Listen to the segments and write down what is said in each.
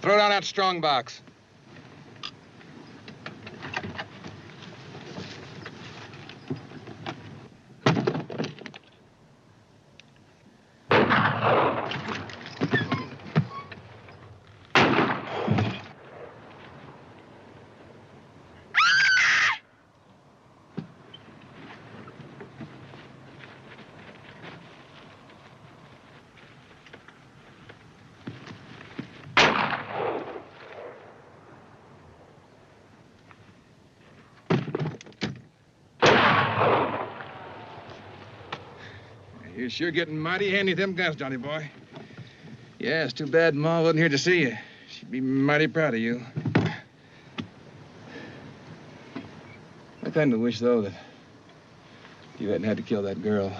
Throw down that strong box. You're sure getting mighty handy with them guns, Johnny boy. Yeah, it's too bad Ma wasn't here to see you. She'd be mighty proud of you. I kind of wish, though, that you hadn't had to kill that girl.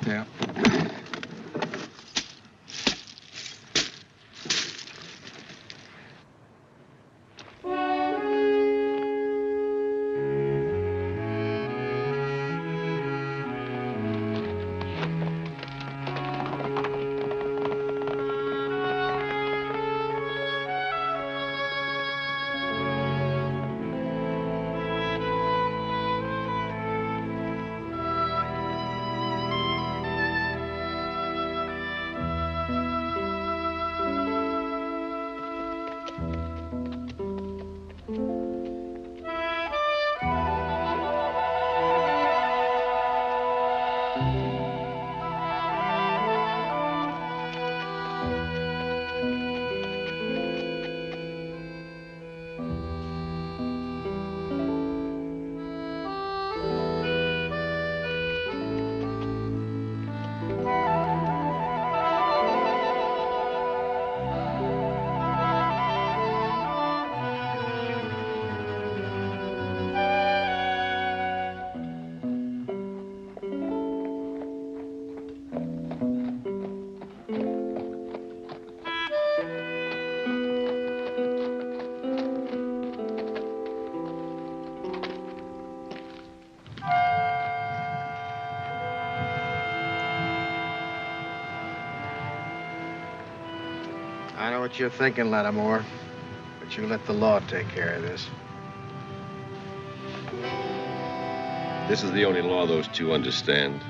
Yeah. I know what you're thinking, Lattimore, but you let the law take care of this. This is the only law those two understand.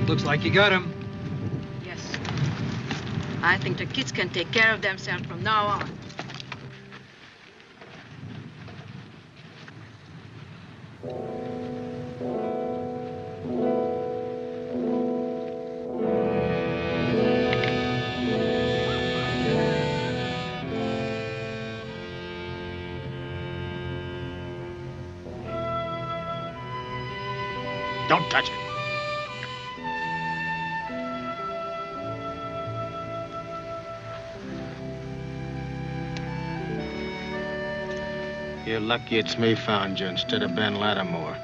Looks like you got him. Yes. I think the kids can take care of themselves from now on. Don't touch it. You're lucky it's me found you instead of Ben Lattimore.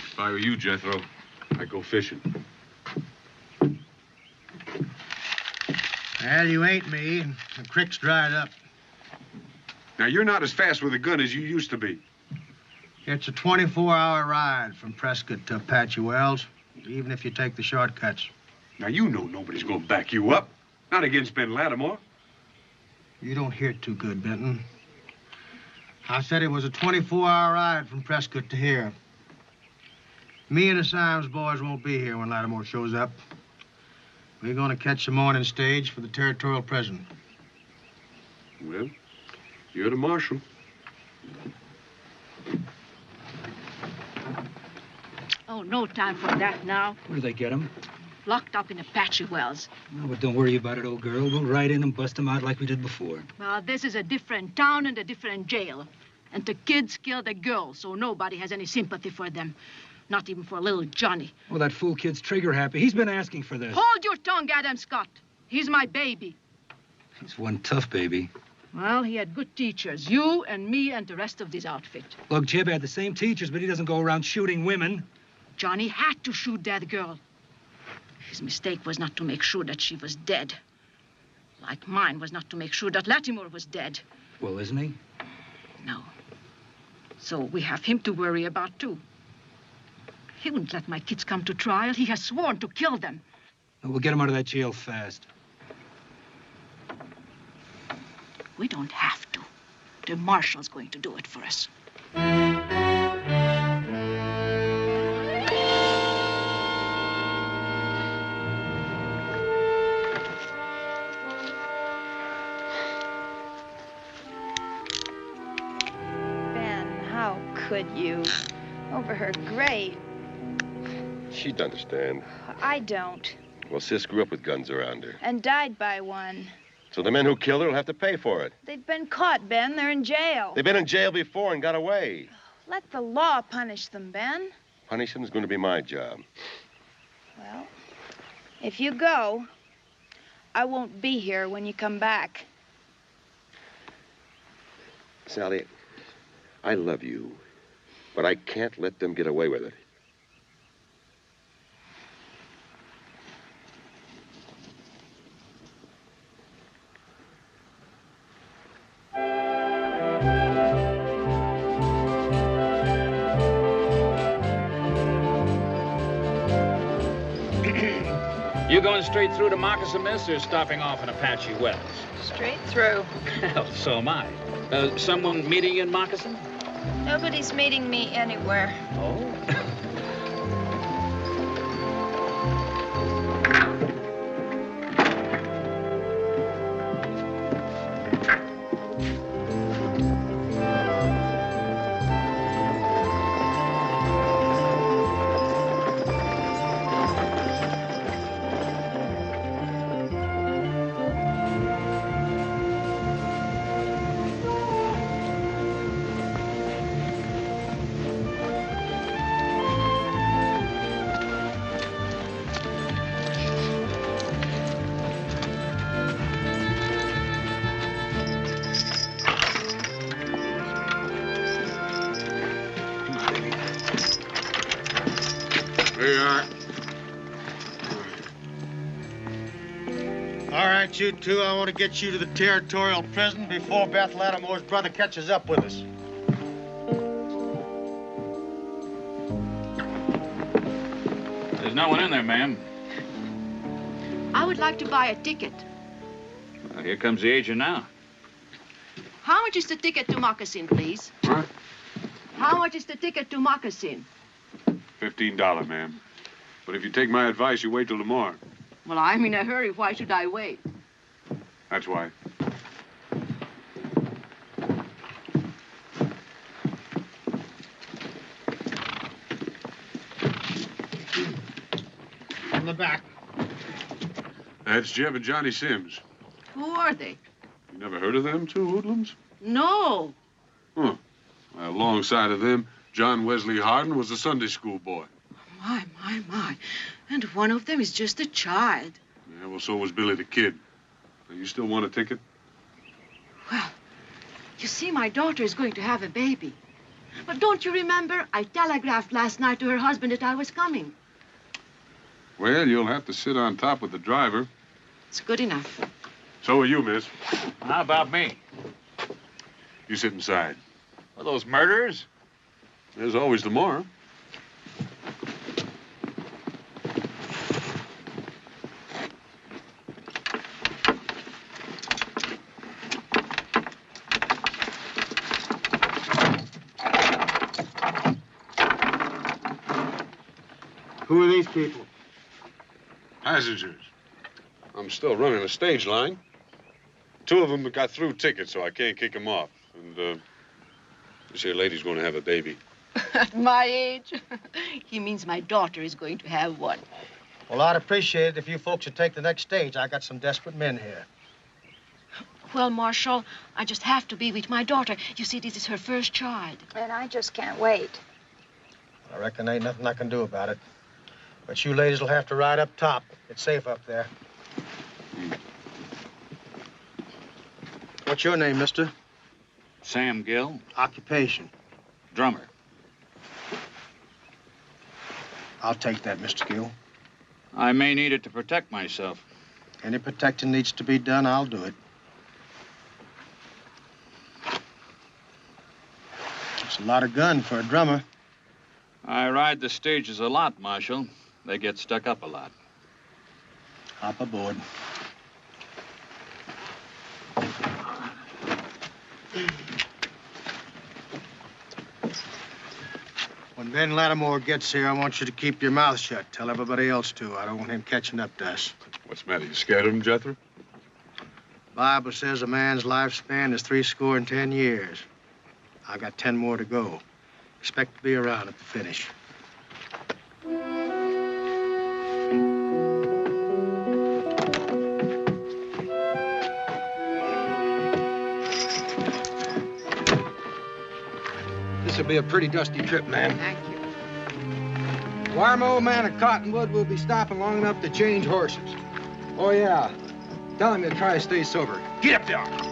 If I were you, Jethro, I'd go fishing. Well, you ain't me, and the creek's dried up. Now, you're not as fast with a gun as you used to be. It's a 24-hour ride from Prescott to Apache Wells, even if you take the shortcuts. Now, you know nobody's going to back you up. Not against Ben Lattimore. You don't hear too good, Benton. I said it was a 24-hour ride from Prescott to here. Me and the Symes boys won't be here when Lattimore shows up. We're going to catch the morning stage for the territorial prison. Well, you're the marshal. Oh, no time for that now. Where do they get him? Locked up in Apache Wells. No, but don't worry about it, old girl. We'll ride in and bust him out like we did before. Well, this is a different town and a different jail. And the kids killed a girl, so nobody has any sympathy for them. Not even for little Johnny. Well, that fool kid's trigger happy. He's been asking for this. Hold your tongue, Adam Scott. He's my baby. He's one tough baby. Well, he had good teachers. You and me and the rest of this outfit. Look, Jib had the same teachers, but he doesn't go around shooting women. Johnny had to shoot that girl. His mistake was not to make sure that she was dead. Like mine was not to make sure that Lattimore was dead. Well, isn't he? No. So we have him to worry about, too. He wouldn't let my kids come to trial. He has sworn to kill them. We'll get him out of that jail fast. We don't have to. The marshal's going to do it for us. Ben, how could you? Over her grave. She'd understand. I don't. Well, Sis grew up with guns around her. And died by one. So the men who killed her will have to pay for it. They've been caught, Ben. They're in jail. They've been in jail before and got away. Let the law punish them, Ben. Punishing is going to be my job. Well, if you go, I won't be here when you come back. Sally, I love you, but I can't let them get away with it. You going straight through to Moccasin, miss, or stopping off in Apache Wells? Straight through. Well, so am I. Someone meeting you in Moccasin? Nobody's meeting me anywhere. Oh? right, you two. I want to get you to the territorial prison before Beth Lattimore's brother catches up with us. There's no one in there, ma'am. I would like to buy a ticket. Well, here comes the agent now. How much is the ticket to Moccasin, please? Huh? How much is the ticket to Moccasin? $15, ma'am. But if you take my advice, you wait till tomorrow. Well, I'm in a hurry. Why should I wait? That's why. In the back. That's Jeb and Johnny Sims. Who are they? You never heard of them two hoodlums? No. Huh. Well, alongside of them, John Wesley Hardin was a Sunday school boy. My. And one of them is just a child. Yeah, well, so was Billy the Kid. Now, you still want a ticket? Well, you see, my daughter is going to have a baby. But don't you remember? I telegraphed last night to her husband that I was coming. Well, you'll have to sit on top with the driver. It's good enough. So are you, miss. How about me? You sit inside. Well, those murderers? There's always tomorrow. Who are these people? Passengers. I'm still running a stage line. Two of them got through tickets, so I can't kick them off. And, this here lady's going to have a baby. At my age? He means my daughter is going to have one. Well, I'd appreciate it if you folks would take the next stage. I got some desperate men here. Well, Marshal, I just have to be with my daughter. You see, this is her first child. And I just can't wait. I reckon ain't nothing I can do about it. But you ladies will have to ride up top. It's safe up there. What's your name, mister? Sam Gill, Occupation. drummer. I'll take that, Mr. Gill. I may need it to protect myself. Any protecting needs to be done, I'll do it. It's a lot of gun for a drummer. I ride the stages a lot, Marshal. They get stuck up a lot. Hop aboard. When Ben Lattimore gets here, I want you to keep your mouth shut. Tell everybody else to. I don't want him catching up to us. What's the matter? You scared of him, Jethro? Bible says a man's lifespan is 70 years. I got 10 more to go. Expect to be around at the finish. This'll be a pretty dusty trip, man. Thank you. Wire my old man at Cottonwood will be stopping long enough to change horses. Oh, yeah. Tell him to try to stay sober. Get up there.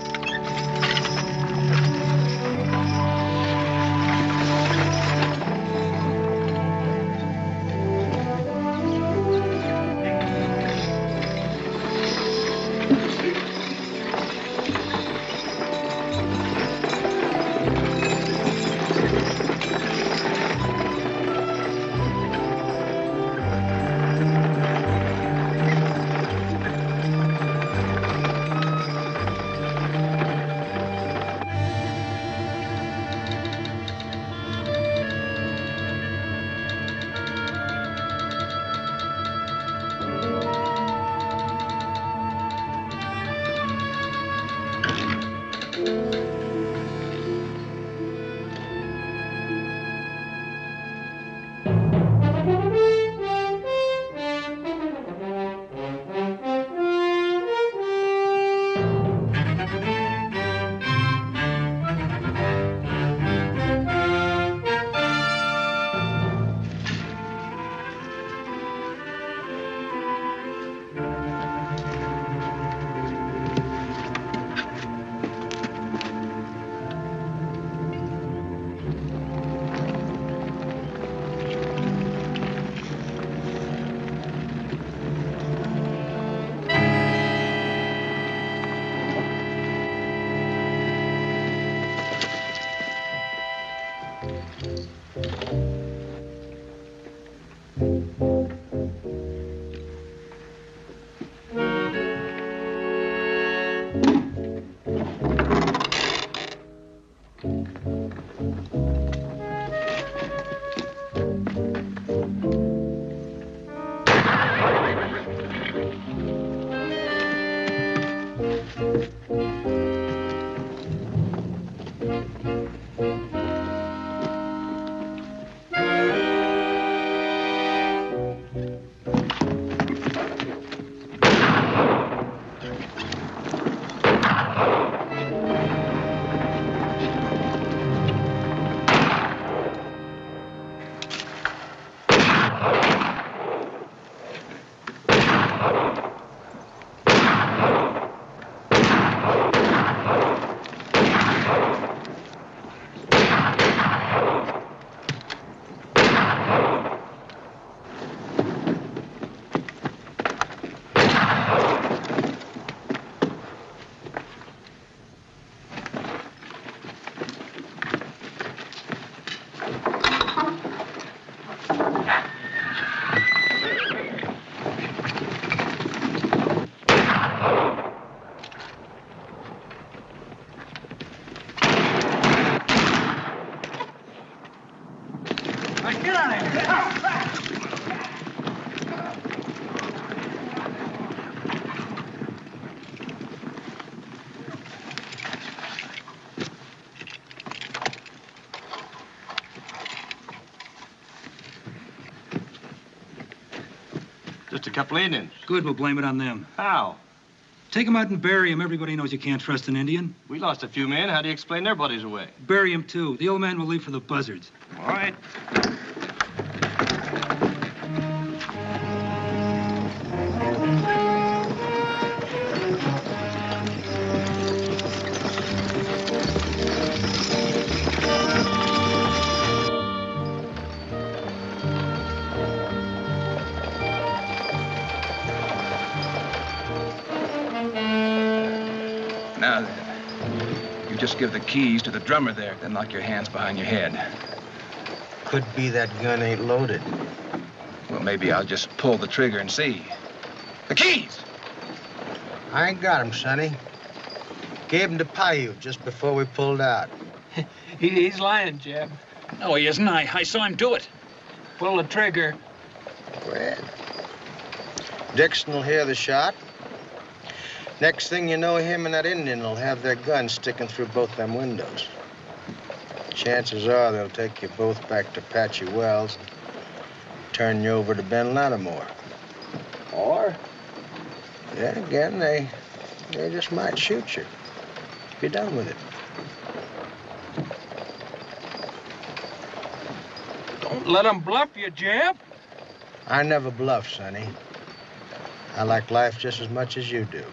Just a couple of Indians. Good, we'll blame it on them. How? Take them out and bury them. Everybody knows you can't trust an Indian. We lost a few men. How do you explain their buddies away? Bury them, too. The old man will leave for the buzzards. All right. Now then, you just give the keys to the drummer there, then lock your hands behind your head. Could be that gun ain't loaded. Well, maybe I'll just pull the trigger and see. The keys! I ain't got 'em, Sonny. Gave 'em to Paiute just before we pulled out. He's lying, Jeb. No, he isn't. I saw him do it. Pull the trigger. Well, Dixon will hear the shot. Next thing you know, him and that Indian will have their guns sticking through both them windows. Chances are they'll take you both back to Apache Wells and turn you over to Ben Lattimore. Or, then again, they just might shoot you. Be done with it. Don't let him bluff you, Jeb. I never bluff, Sonny. I like life just as much as you do.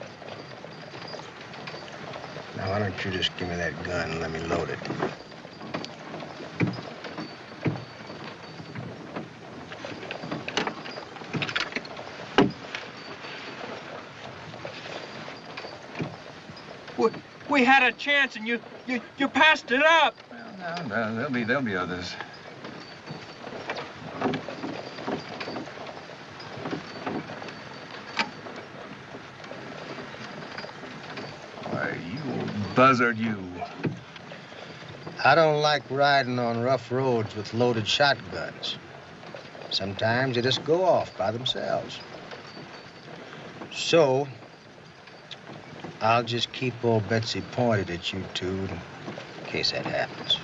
Now, why don't you just give me that gun and let me load it? We had a chance and you passed it up. Well, no, there'll be others. Why, you buzzard, you. I don't like riding on rough roads with loaded shotguns. Sometimes they just go off by themselves. So, I'll just keep old Betsy pointed at you two in case that happens.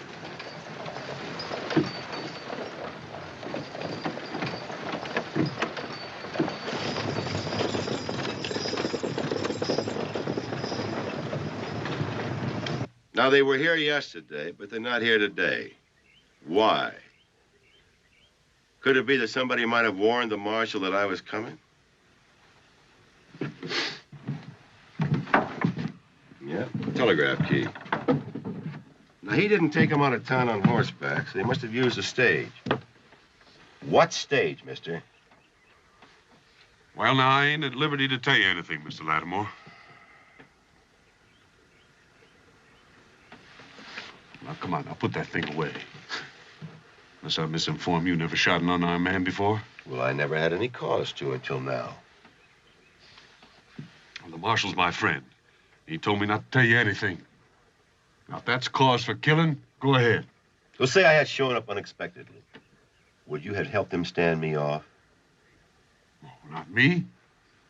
Now, they were here yesterday, but they're not here today. Why? Could it be that somebody might have warned the marshal that I was coming? Yeah, telegraph key. Now, he didn't take them out of town on horseback, so they must have used a stage. What stage, mister? Well, now, I ain't at liberty to tell you anything, Mr. Lattimore. Now, come on, now, put that thing away. Unless I'm misinformed, you never shot an unarmed man before? Well, I never had any cause to until now. Well, the marshal's my friend. He told me not to tell you anything. Now, if that's cause for killing, go ahead. Well, say I had shown up unexpectedly. Would you have helped him stand me off? Well, not me,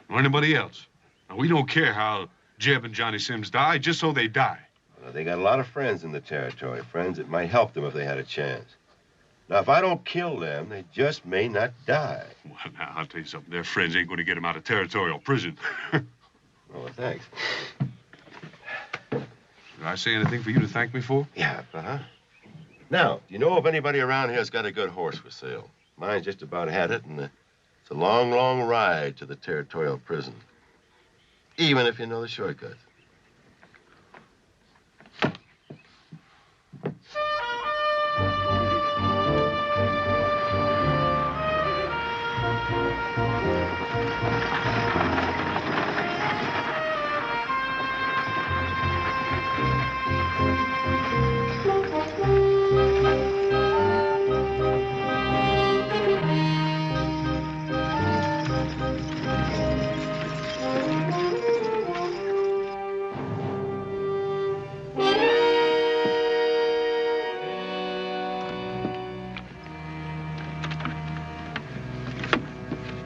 or anybody else. Now, we don't care how Jeb and Johnny Sims die, just so they die. Well, they got a lot of friends in the territory, friends that might help them if they had a chance. Now, if I don't kill them, they just may not die. Well, now, I'll tell you something. Their friends ain't going to get them out of territorial prison. Well, thanks. Did I say anything for you to thank me for? Yeah, Now, do you know if anybody around here's got a good horse for sale? Mine just about had it, and it's a long, long ride to the territorial prison. Even if you know the shortcuts.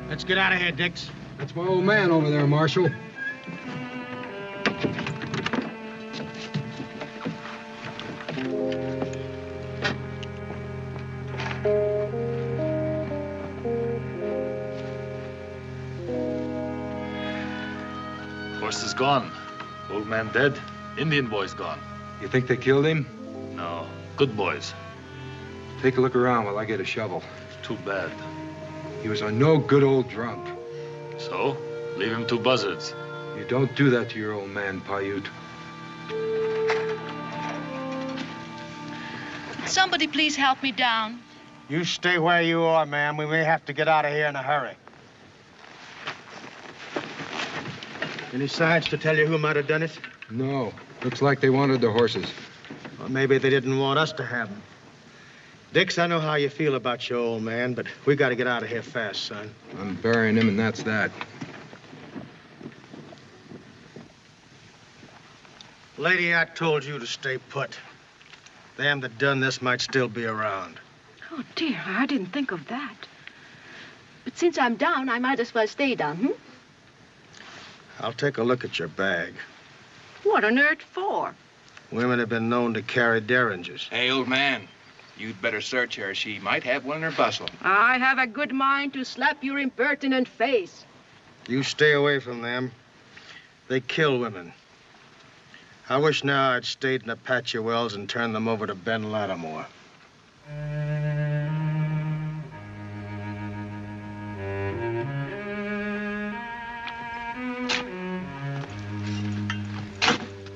Let's get out of here, Dix. That's my old man over there, Marshal. Horse is gone. Old man dead. Indian boys gone. You think they killed him? No. Good boys. Take a look around while I get a shovel. Too bad. He was a no good old drunk. So? Leave him to buzzards. You don't do that to your old man, Paiute. Somebody please help me down. You stay where you are, ma'am. We may have to get out of here in a hurry. Any signs to tell you who might have done it? No. Looks like they wanted the horses. Well, maybe they didn't want us to have them. Dix, I know how you feel about your old man, but we got to get out of here fast, son. I'm burying him, and that's that. Lady, I told you to stay put. Them that done this might still be around. Oh, dear, I didn't think of that. But since I'm down, I might as well stay down, I'll take a look at your bag. What on earth for? Women have been known to carry derringers. Hey, old man, you'd better search her. She might have one in her bustle. I have a good mind to slap your impertinent face. You stay away from them. They kill women. I wish now I'd stayed in Apache Wells and turned them over to Ben Lattimore.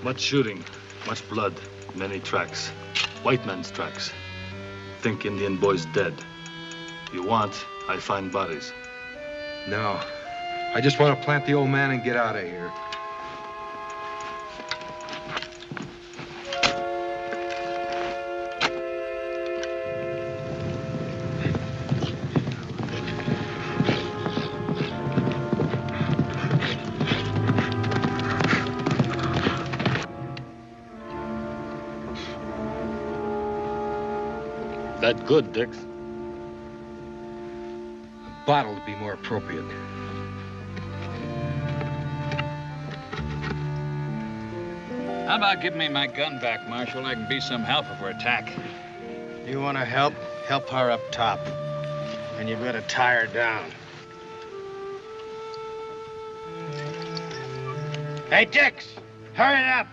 Much shooting, much blood, many tracks. White man's tracks. Think Indian boys dead. You want, I find bodies. No. I just want to plant the old man and get out of here. That good, Dix. A bottle would be more appropriate. How about giving me my gun back, Marshal? I can be some help if we're attacked. You want to help? Help her up top. And you better tie her down. Hey, Dix! Hurry it up!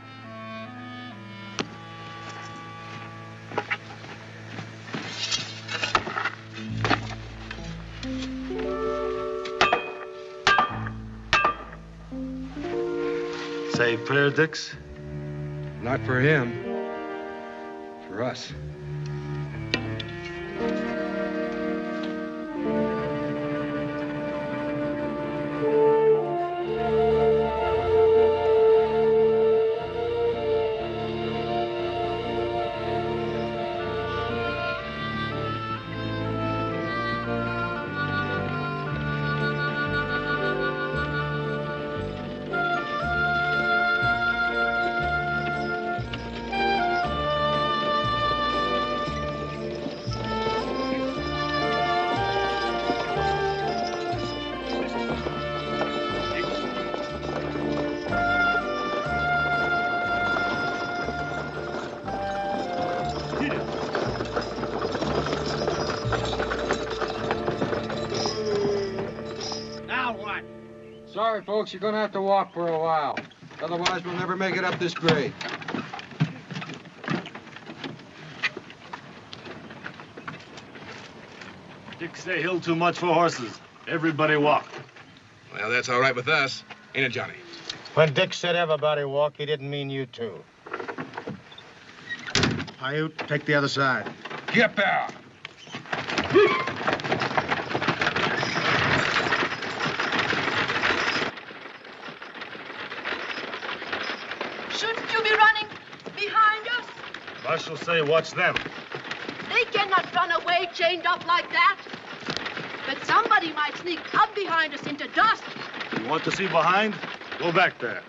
Say prayer, Dix? Not for him. For us. Sorry, folks, you're gonna have to walk for a while. Otherwise, we'll never make it up this grade. Dick say hill too much for horses. Everybody walk. Well, that's all right with us. Ain't it, Johnny? When Dick said everybody walk, he didn't mean you two. Paiute, take the other side. Get there! Shouldn't you be running behind us? Marshal say watch them. They cannot run away chained up like that. But somebody might sneak up behind us into dust. You want to see behind? Go back there.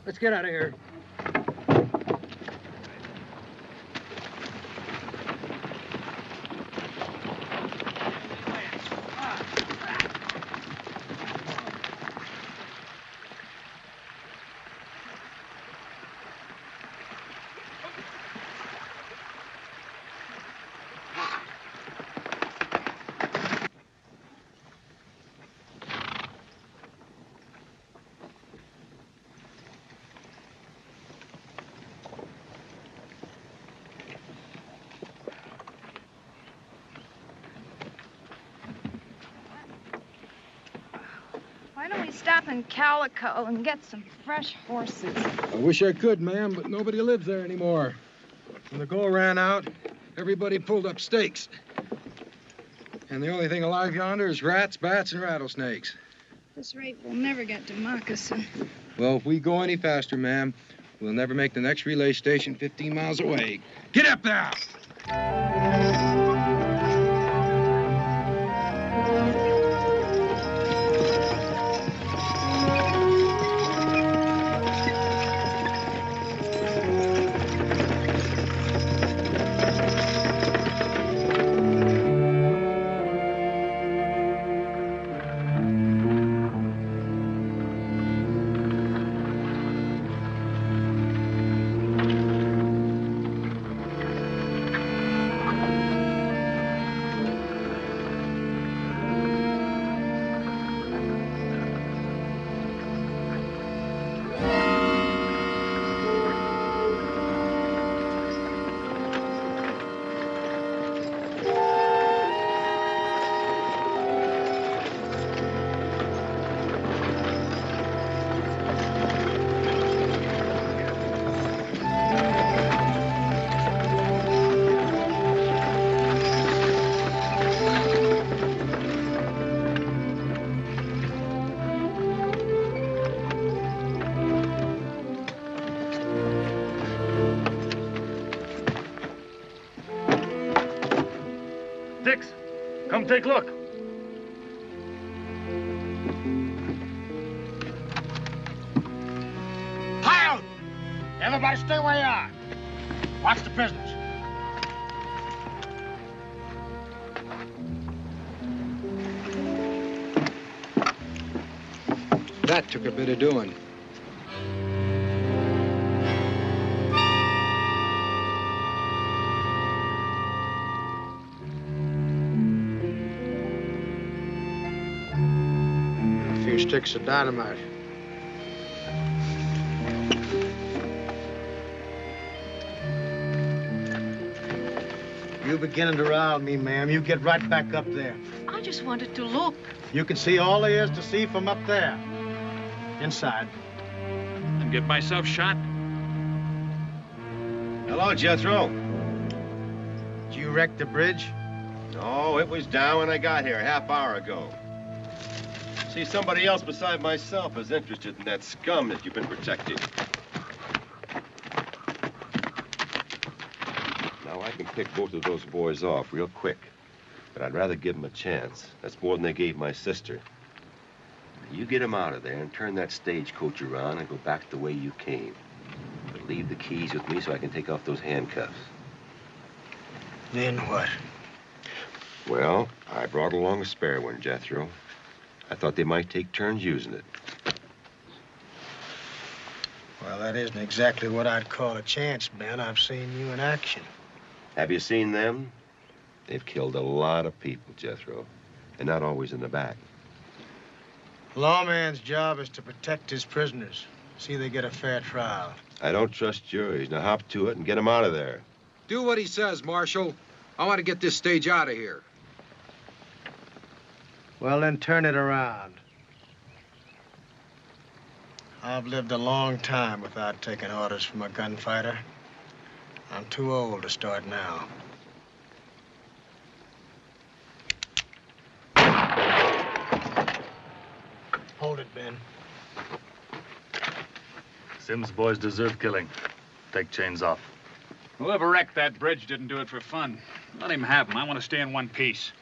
Let's get out of here. Why don't we stop in Calico and get some fresh horses? I wish I could, ma'am, but nobody lives there anymore. When the gold ran out, everybody pulled up stakes. And the only thing alive yonder is rats, bats, and rattlesnakes. At this rate, we'll never get to Moccasin. Well, if we go any faster, ma'am, we'll never make the next relay station 15 miles away. Get up there! Dix, come take a look. Pile! Everybody stay where you are. Watch the prisoners. That took a bit of doing. A few sticks of dynamite. You beginning to rile me, ma'am. You get right back up there. I just wanted to look. You can see all there is to see from up there. Inside. And get myself shot? Hello, Jethro. Did you wreck the bridge? No, it was down when I got here a half hour ago. See, somebody else beside myself is interested in that scum that you've been protecting. Now, I can pick both of those boys off real quick, but I'd rather give them a chance. That's more than they gave my sister. You get them out of there and turn that stagecoach around and go back the way you came. But leave the keys with me so I can take off those handcuffs. Then what? Well, I brought along a spare one, Jethro. I thought they might take turns using it. Well, that isn't exactly what I'd call a chance, Ben. I've seen you in action. Have you seen them? They've killed a lot of people, Jethro, and not always in the back. Lawman's job is to protect his prisoners. See they get a fair trial. I don't trust juries. Now hop to it and get them out of there. Do what he says, Marshal. I want to get this stage out of here. Well, then turn it around. I've lived a long time without taking orders from a gunfighter. I'm too old to start now. Hold it, Ben. Sim's boys deserve killing. Take chains off. Whoever wrecked that bridge didn't do it for fun. Let him have them. I want to stay in one piece.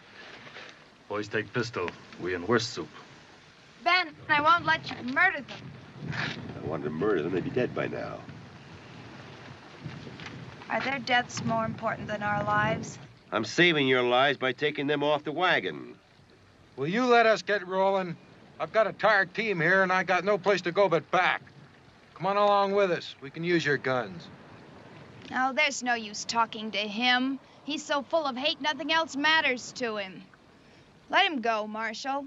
Boys take pistol. We in worse soup. Ben, I won't let you murder them. I wanted to murder them. They'd be dead by now. Are their deaths more important than our lives? I'm saving your lives by taking them off the wagon. Will you let us get rolling? I've got a tired team here, and I got no place to go but back. Come on along with us. We can use your guns. Oh, there's no use talking to him. He's so full of hate, nothing else matters to him. Let him go, Marshal.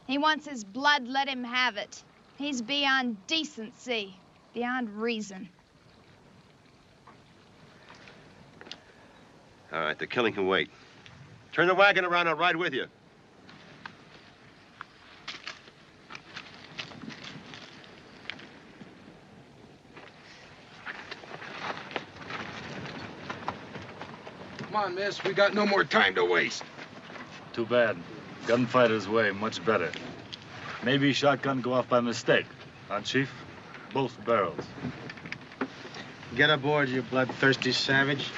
He wants his blood, let him have it. He's beyond decency, beyond reason. All right, the killing can wait. Turn the wagon around. I'll ride with you. Come on, miss. We got no more time to waste. Too bad. Gunfighter's way, much better. Maybe shotgun go off by mistake. Huh, Chief? Both barrels. Get aboard, you bloodthirsty savage.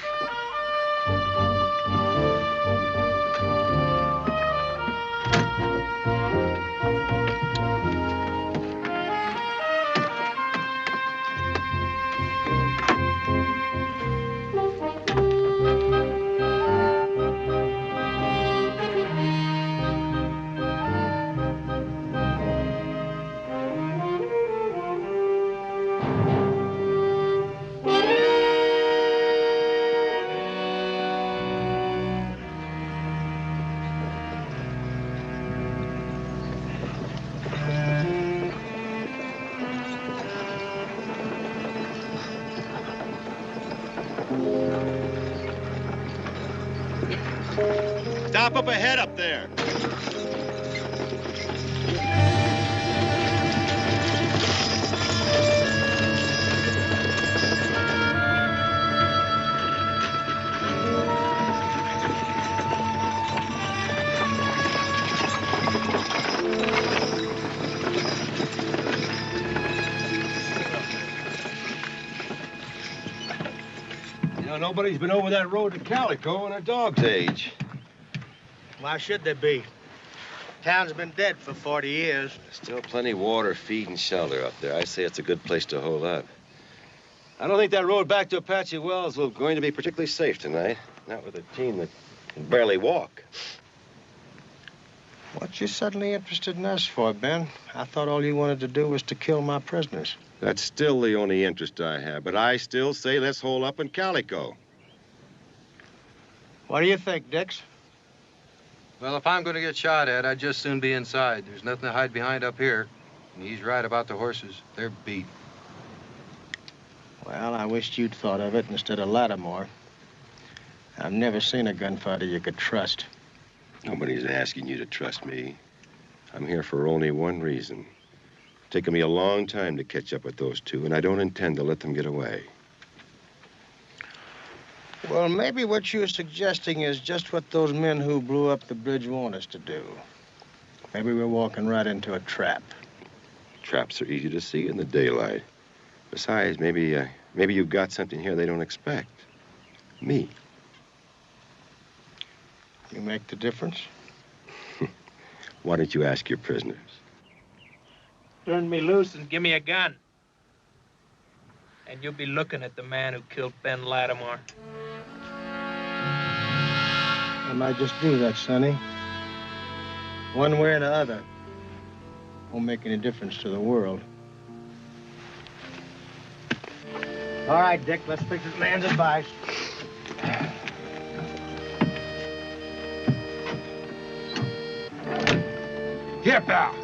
Stop up ahead up there. You know, nobody's been over that road to Calico in a dog's age. Why should there be? Town's been dead for 40 years. Still plenty of water, feed, and shelter up there. I say it's a good place to hold up. I don't think that road back to Apache Wells is going to be particularly safe tonight. Not with a team that can barely walk. What you suddenly interested in us for, Ben? I thought all you wanted to do was to kill my prisoners. That's still the only interest I have, but I still say let's hole up in Calico. What do you think, Dix? Well, if I'm going to get shot at, I'd just soon be inside. There's nothing to hide behind up here. And he's right about the horses. They're beat. Well, I wished you'd thought of it instead of Lattimore. I've never seen a gunfighter you could trust. Nobody's asking you to trust me. I'm here for only one reason. It's taken me a long time to catch up with those two, and I don't intend to let them get away. Well, maybe what you're suggesting is just what those men who blew up the bridge want us to do. Maybe we're walking right into a trap. Traps are easy to see in the daylight. Besides, maybe you've got something here they don't expect. Me. You make the difference? Why don't you ask your prisoners? Turn me loose and give me a gun. And you'll be looking at the man who killed Ben Lattimore. I might just do that, Sonny. One way or the other. Won't make any difference to the world. All right, Dick, let's take this man's advice. Here, pal.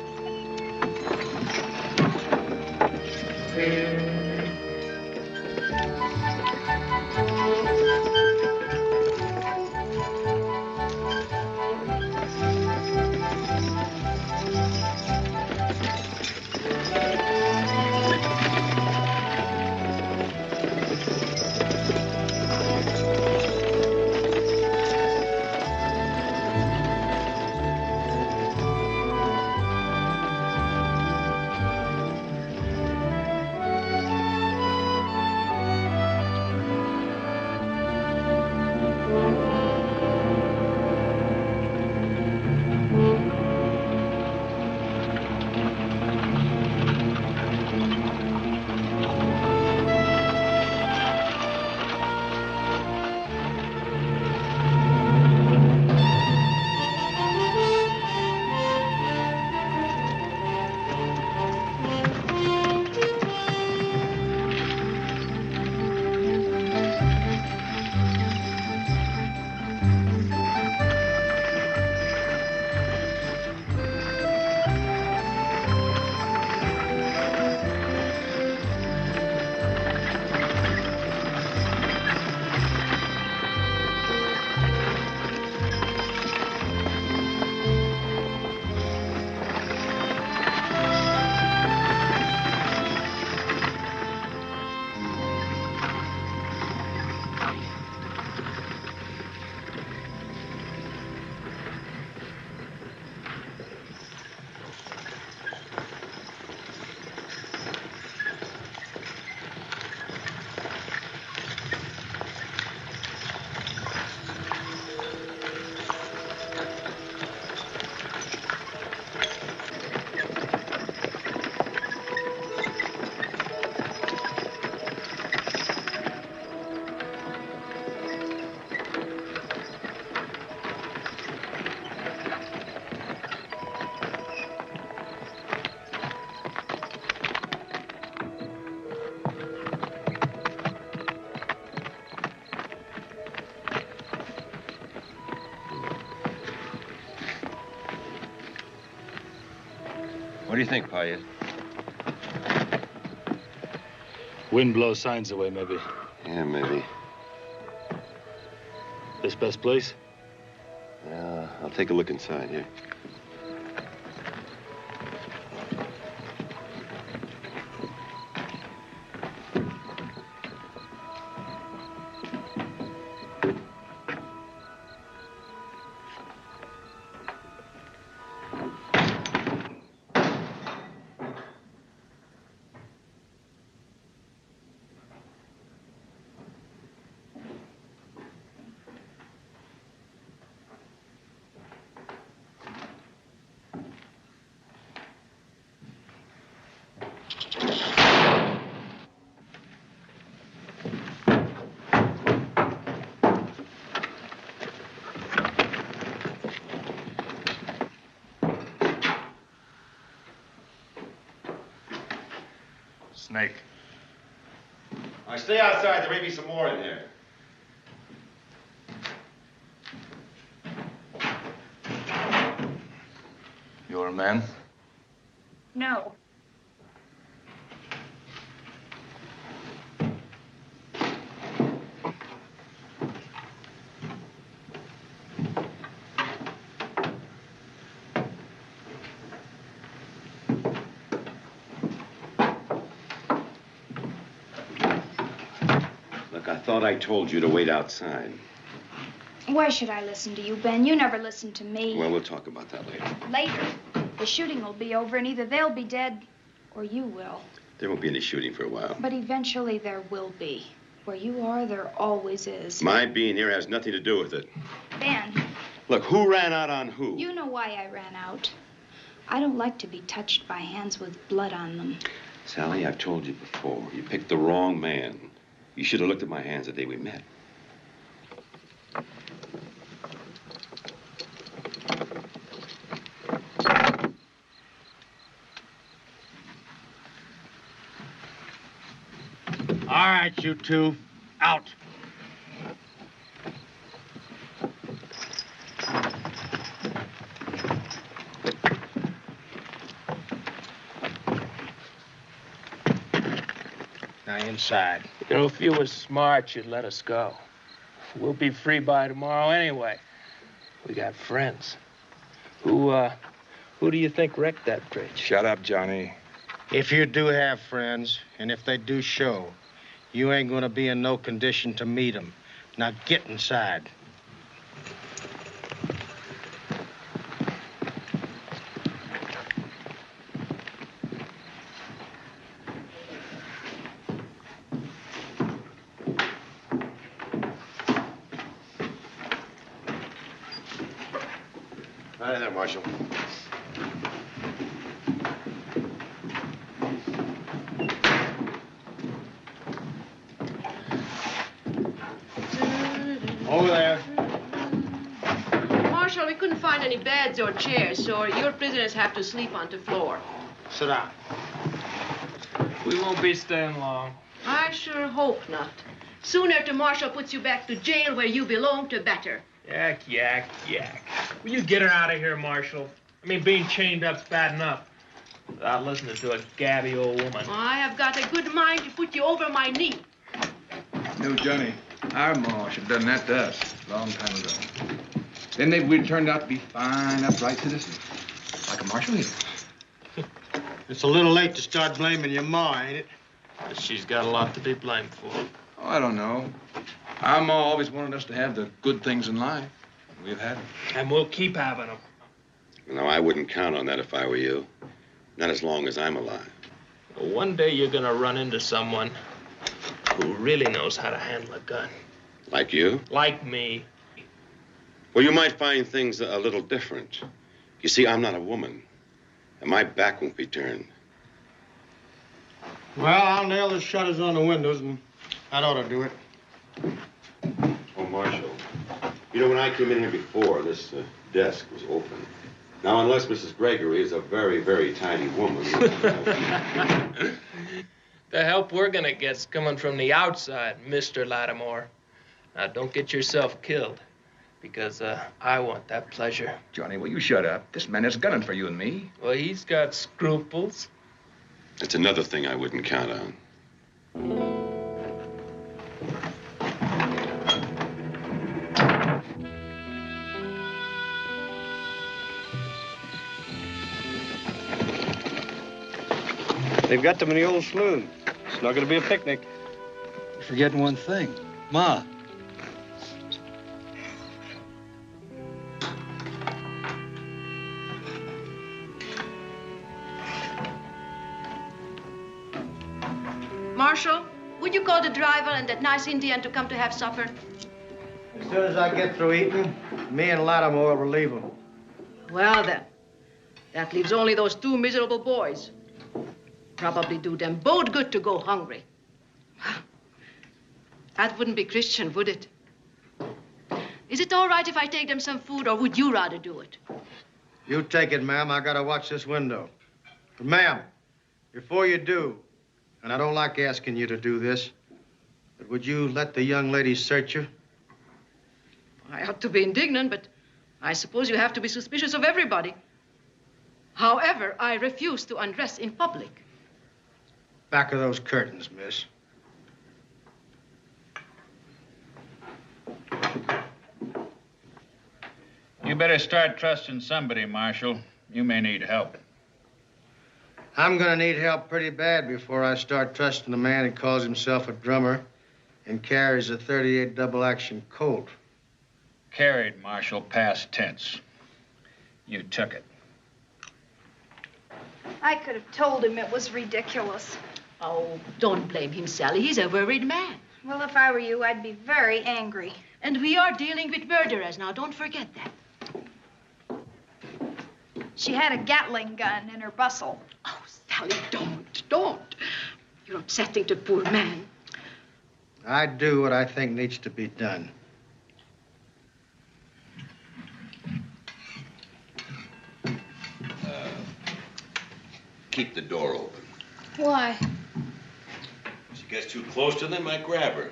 What do you think, Payet? Wind blows signs away, maybe. Yeah, maybe. This best place? Yeah, I'll take a look inside here. Snake. All right, stay outside. There may be some more in here. You're a man? No. Look, I thought I told you to wait outside. Why should I listen to you, Ben? You never listen to me. Well, we'll talk about that later. Later, the shooting will be over, and either they'll be dead or you will. There won't be any shooting for a while. But eventually there will be. Where you are, there always is. My being here has nothing to do with it. Ben. Look, who ran out on who? You know why I ran out. I don't like to be touched by hands with blood on them. Sally, I've told you before, you picked the wrong man. You should have looked at my hands the day we met. right, you two. Out. Now inside. You know, if you were smart, you'd let us go. We'll be free by tomorrow anyway. We got friends. Who do you think wrecked that bridge? Shut up, Johnny. If you do have friends, and if they do show, you ain't gonna be in no condition to meet them. Now get inside. Hi there, Marshal. Over there. Marshal, we couldn't find any beds or chairs, so your prisoners have to sleep on the floor. Sit down. We won't be staying long. I sure hope not. Sooner the marshal puts you back to jail where you belong, the better. Yak, yak, yak. Will you get her out of here, Marshal? I mean, being chained up's bad enough. Without listening to a gabby old woman. I have got a good mind to put you over my knee. No, Johnny. Our ma should have done that to us a long time ago. Then maybe we'd turned out to be fine, upright citizens. Like a marshal here. It's a little late to start blaming your ma, ain't it? She's got a lot to be blamed for. Oh, I don't know. Our ma always wanted us to have the good things in life. We've had them. And we'll keep having them. No, I wouldn't count on that if I were you. Not as long as I'm alive. One day you're gonna run into someone who really knows how to handle a gun. Like you? Like me. Well, you might find things a little different. You see, I'm not a woman, and my back won't be turned. Well, I'll nail the shutters on the windows, and that ought to do it. Oh, Marshal, you know, when I came in here before, this desk was open. Now, unless Mrs. Gregory is a very, very tiny woman. The help we're gonna get's coming from the outside, Mr. Lattimore. Now, don't get yourself killed, because I want that pleasure. Johnny, will you shut up? This man is gunning for you and me. Well, he's got scruples. It's another thing I wouldn't count on. They've got them in the old saloon. It's not going to be a picnic. You're forgetting one thing. Ma. Marshal, would you call the driver and that nice Indian to come to have supper? As soon as I get through eating, me and Lattimore will leave them. Well, then. That leaves only those two miserable boys. Probably do them both good to go hungry. That wouldn't be Christian, would it? Is it all right if I take them some food, or would you rather do it? You take it, ma'am. I gotta watch this window. But, ma'am, before you do, and I don't like asking you to do this, but would you let the young lady search you? I ought to be indignant, but I suppose you have to be suspicious of everybody. However, I refuse to undress in public. Back of those curtains, miss. You better start trusting somebody, Marshal. You may need help. I'm gonna need help pretty bad before I start trusting a man who calls himself a drummer and carries a .38 double-action Colt. Carried, Marshal, past tense. You took it. I could have told him it was ridiculous. Oh, don't blame him, Sally. He's a worried man. Well, if I were you, I'd be very angry. And we are dealing with murderers now. Don't forget that. She had a Gatling gun in her bustle. Oh, Sally, don't. You're upsetting the poor man. I do what I think needs to be done. Keep the door open. Why? She gets too close to them, I grab her.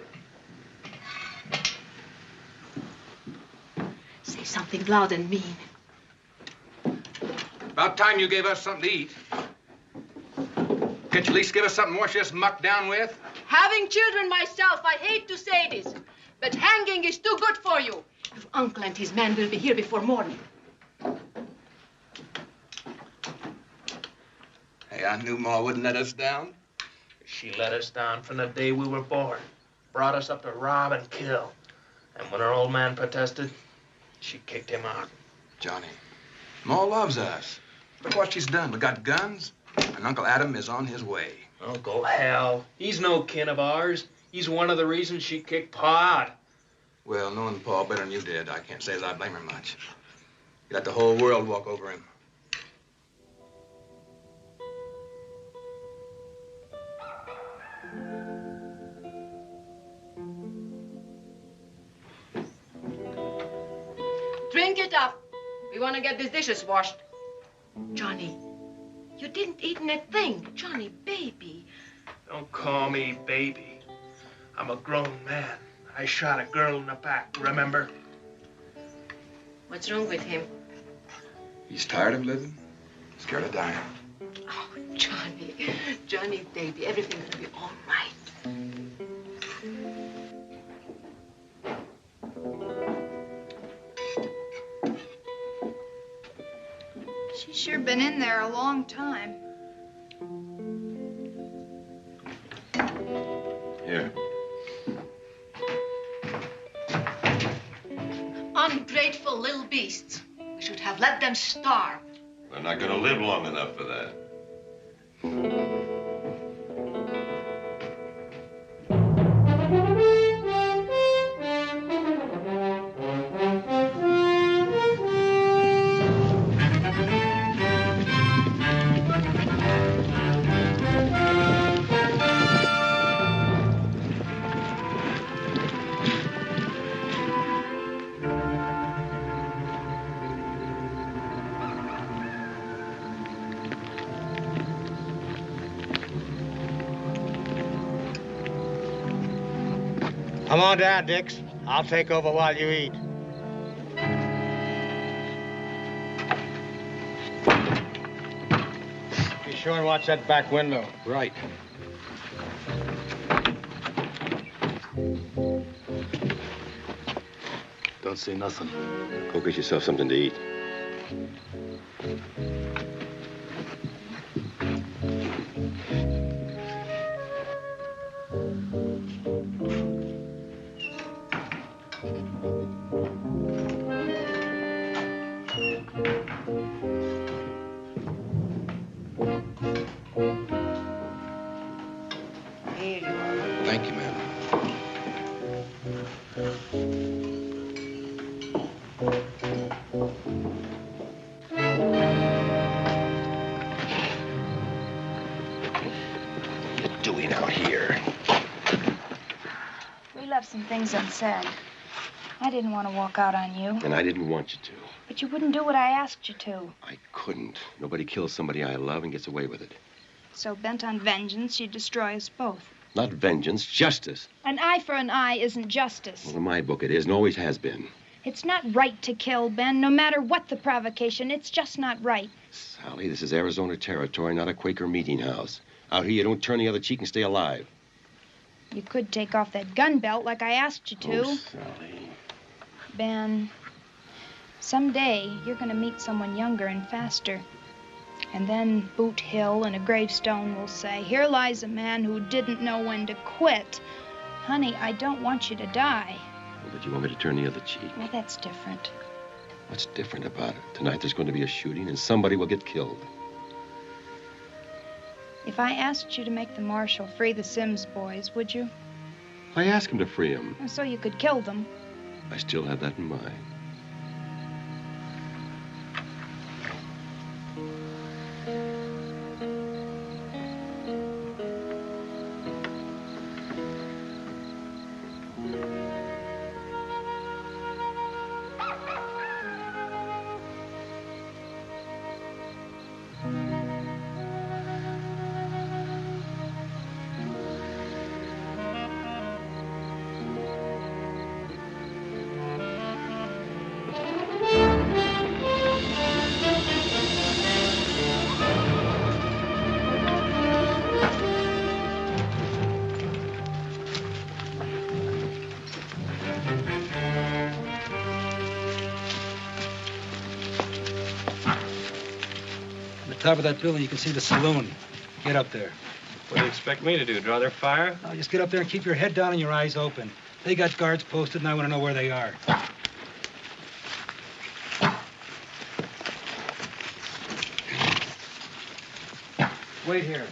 Say something loud and mean. About time you gave us something to eat. Can't you at least give us something more to just muck down with? Having children myself, I hate to say this, but hanging is too good for you. Your uncle and his men will be here before morning. Hey, I knew Ma wouldn't let us down. She let us down from the day we were born. Brought us up to rob and kill. And when our old man protested, she kicked him out. Johnny, Ma loves us. Look what she's done. We got guns, and Uncle Adam is on his way. Uncle Hal, he's no kin of ours. He's one of the reasons she kicked Pa out. Well, knowing Pa better than you did, I can't say as I blame her much. You let the whole world walk over him. Drink it up. We want to get these dishes washed. Johnny, you didn't eat a thing. Johnny, baby. Don't call me baby. I'm a grown man. I shot a girl in the back, remember? What's wrong with him? He's tired of living, scared of dying. Oh, Johnny. Johnny, baby, everything's gonna be all right. She's sure been in there a long time. Here. Ungrateful little beasts. We should have let them starve. We're not gonna live long enough for that. Come on down, Dix. I'll take over while you eat. Be sure and watch that back window. Right. Don't see nothing. Go get yourself something to eat. Here you are. Thank you, ma'am. What are you doing out here? We left some things unsaid. I didn't want to walk out on you, And I didn't want you to. but you wouldn't do what I asked you to. I couldn't. Nobody kills somebody I love and gets away with it. So bent on vengeance, you'd destroy us both. Not vengeance, justice. An eye for an eye isn't justice. Well, in my book, it is and always has been. It's not right to kill, Ben, no matter what the provocation. It's just not right. Sally, this is Arizona territory, not a Quaker meeting house. Out here, you don't turn the other cheek and stay alive. You could take off that gun belt like I asked you to. Oh, Sally. Ben, someday you're going to meet someone younger and faster. And then Boot Hill and a gravestone will say, "Here lies a man who didn't know when to quit." Honey, I don't want you to die. Oh, but you want me to turn the other cheek? Well, that's different. What's different about it? Tonight there's going to be a shooting and somebody will get killed. If I asked you to make the marshal free the Sims boys, would you? I asked him to free him. So you could kill them. I still have that in mind. top of that building, you can see the saloon. Get up there. What do you expect me to do, draw their fire? Now, just get up there and keep your head down and your eyes open. They got guards posted, and I want to know where they are. Wait here.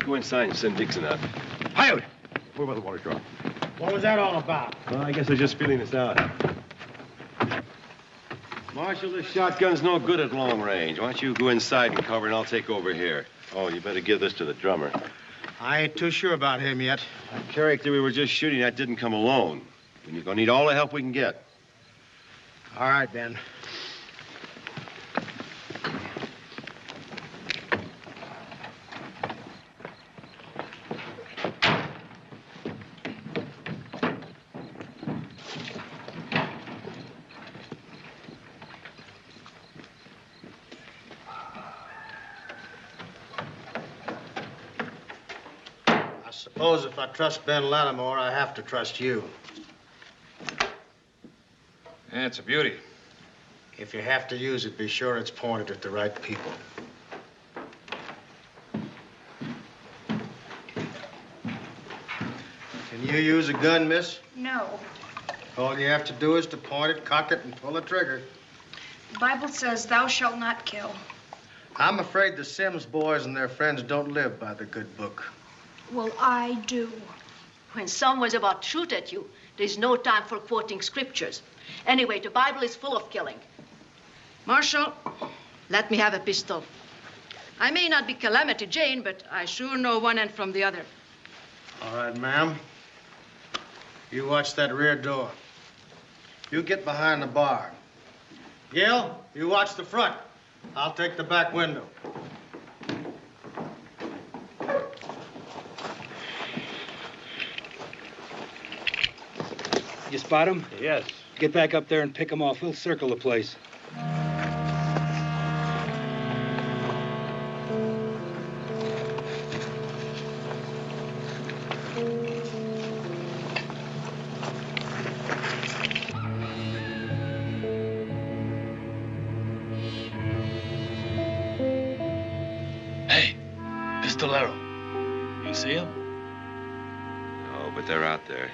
Go inside and send Dixon out. Hi-yo! Where about the water drop? What was that all about? Well, I guess they're just feeling us out. Marshal, this shotgun's no good at long range. Why don't you go inside and cover, and I'll take over here. Oh, you better give this to the drummer. I ain't too sure about him yet. That character we were just shooting at didn't come alone. And you're gonna need all the help we can get. All right, Ben. I suppose if I trust Ben Lattimore, I have to trust you. Yeah, it's a beauty. If you have to use it, be sure it's pointed at the right people. Can you use a gun, miss? No. All you have to do is to point it, cock it, and pull the trigger. The Bible says, thou shalt not kill. I'm afraid the Sims boys and their friends don't live by the good book. Well, I do. When someone's about to shoot at you, there's no time for quoting scriptures. Anyway, the Bible is full of killing. Marshal, let me have a pistol. I may not be Calamity Jane, but I sure know one end from the other. All right, ma'am. You watch that rear door. You get behind the bar. Gil, you watch the front. I'll take the back window. You spot him? Yes. Get back up there and pick him off. We'll circle the place. Hey, Pistolero. You see him? Oh, but they're out there.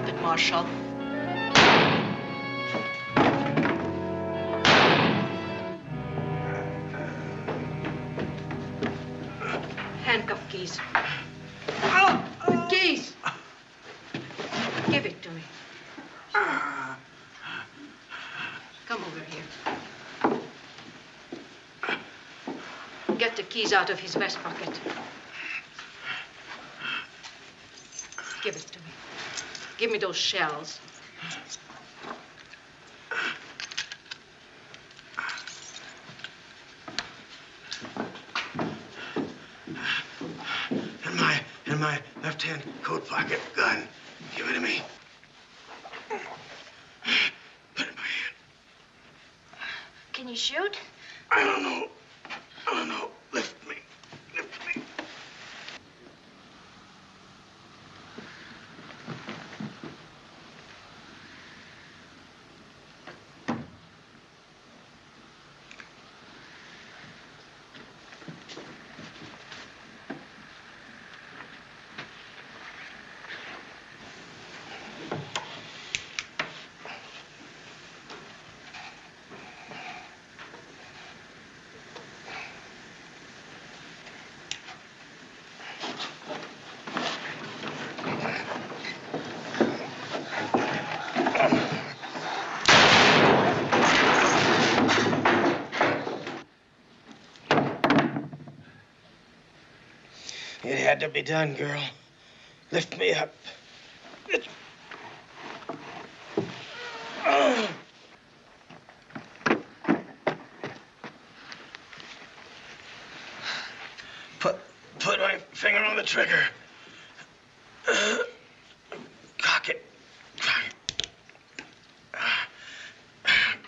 Stop it, Marshal. Handcuff keys. The keys. Give it to me. Come over here. Get the keys out of his vest pocket. Give it to me. Give me those shells. In my left-hand coat pocket, gun. Give it to me. Put it in my hand. Can you shoot? I don't know. Lift me. Lift me. It had to be done, girl. Lift me up. Put my finger on the trigger. Cock it.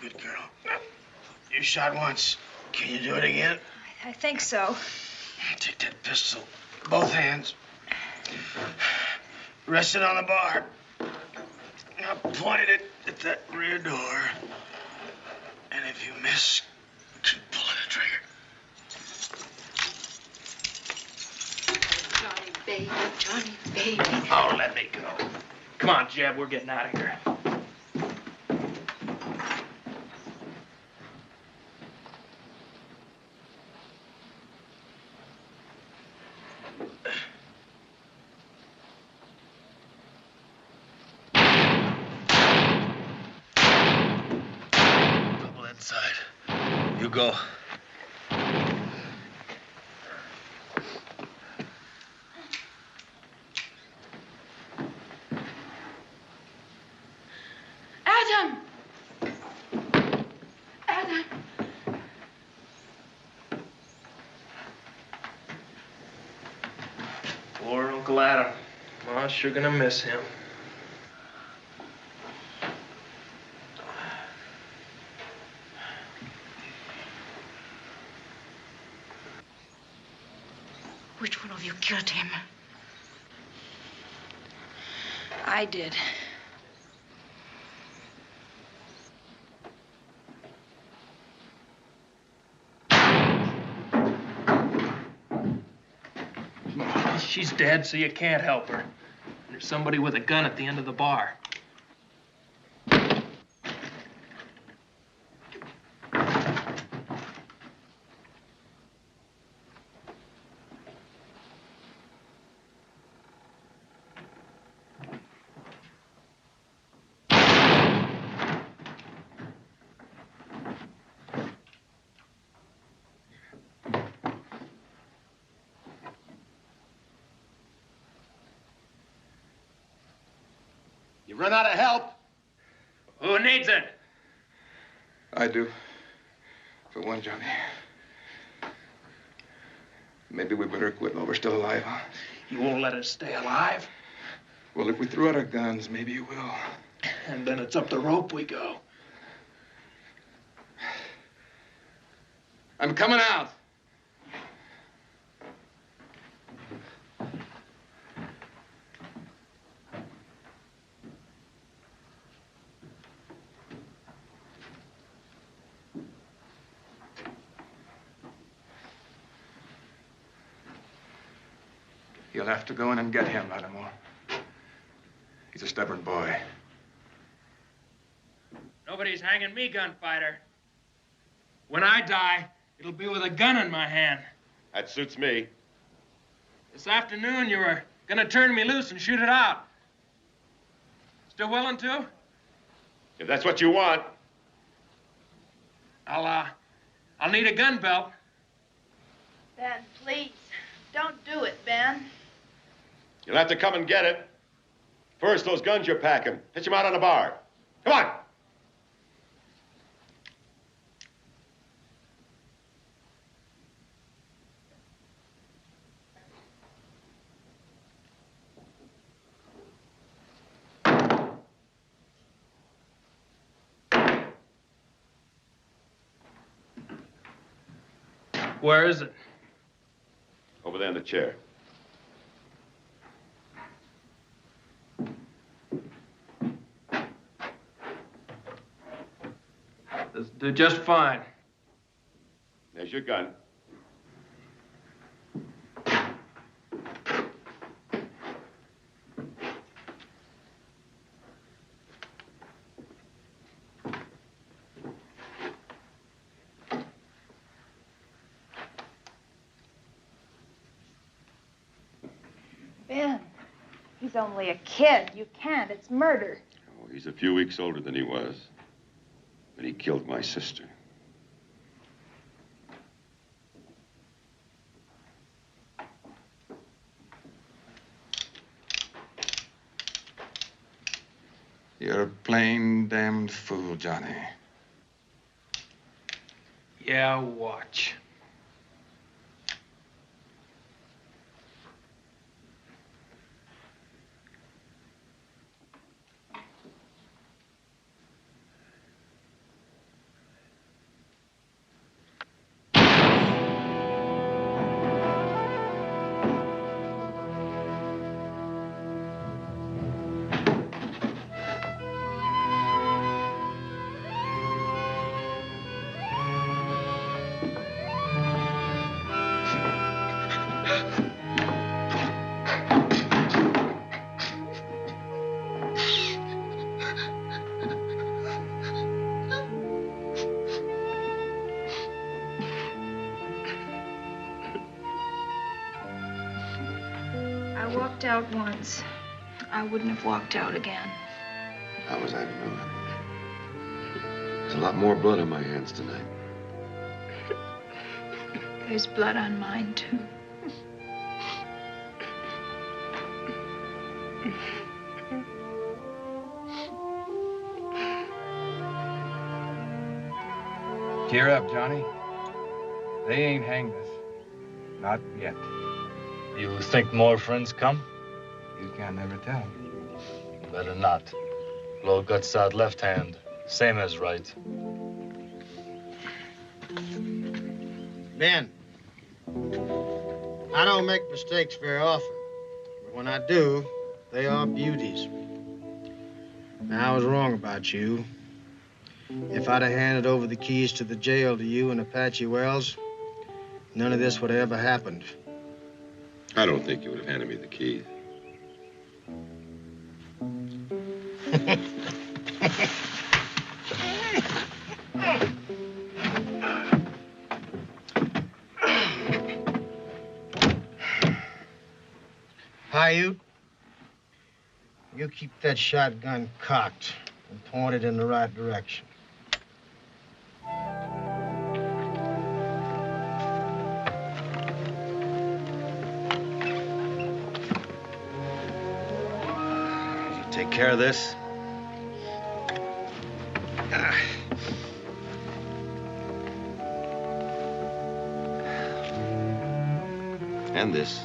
Good girl. You shot once. Can you do it again? I think so. Take that pistol. Both hands. Rest it on the bar. Now pointed it at that rear door. And if you miss, pull the trigger. Johnny, baby, Johnny, baby. Oh, let me go. Come on, Jeb, we're getting out of here. Inside. You go. Adam! Adam! Poor Uncle Adam. Ma's sure gonna miss him. Which one of you killed him? I did. She's dead, so you can't help her. There's somebody with a gun at the end of the bar. You run out of help? Who needs it? I do. For one, Johnny. Maybe we better quit while we're still alive, huh? You won't let us stay alive? Well, if we threw out our guns, maybe you will. And then it's up the rope we go. I'm coming out. You'll have to go in and get him, Lattimore. He's a stubborn boy. Nobody's hanging me, gunfighter. When I die, it'll be with a gun in my hand. That suits me. This afternoon, you were gonna turn me loose and shoot it out. Still willing to? If that's what you want. I'll need a gun belt. Ben, please. Don't do it, Ben. You'll have to come and get it. First, those guns you're packing. Pitch them out on the bar. Come on. Where is it? Over there in the chair. This'll do just fine. There's your gun. Ben, he's only a kid. You can't. It's murder. Oh, he's a few weeks older than he was. But he killed my sister. You're a plain damned fool, Johnny. Yeah, watch. I walked out once. I wouldn't have walked out again. How was I to know that? There's a lot more blood on my hands tonight. There's blood on mine, too. Cheer up, Johnny. They ain't hanged us. Not yet. You think more friends come? You can't never tell. Better not. Blow guts out left hand, same as right. Ben, I don't make mistakes very often, but when I do, they are beauties. Now, I was wrong about you. If I'd have handed over the keys to the jail to you and Apache Wells, none of this would have ever happened. I don't think you would have handed me the keys. Paiute, you keep that shotgun cocked and pointed in the right direction. Take care of this. And this.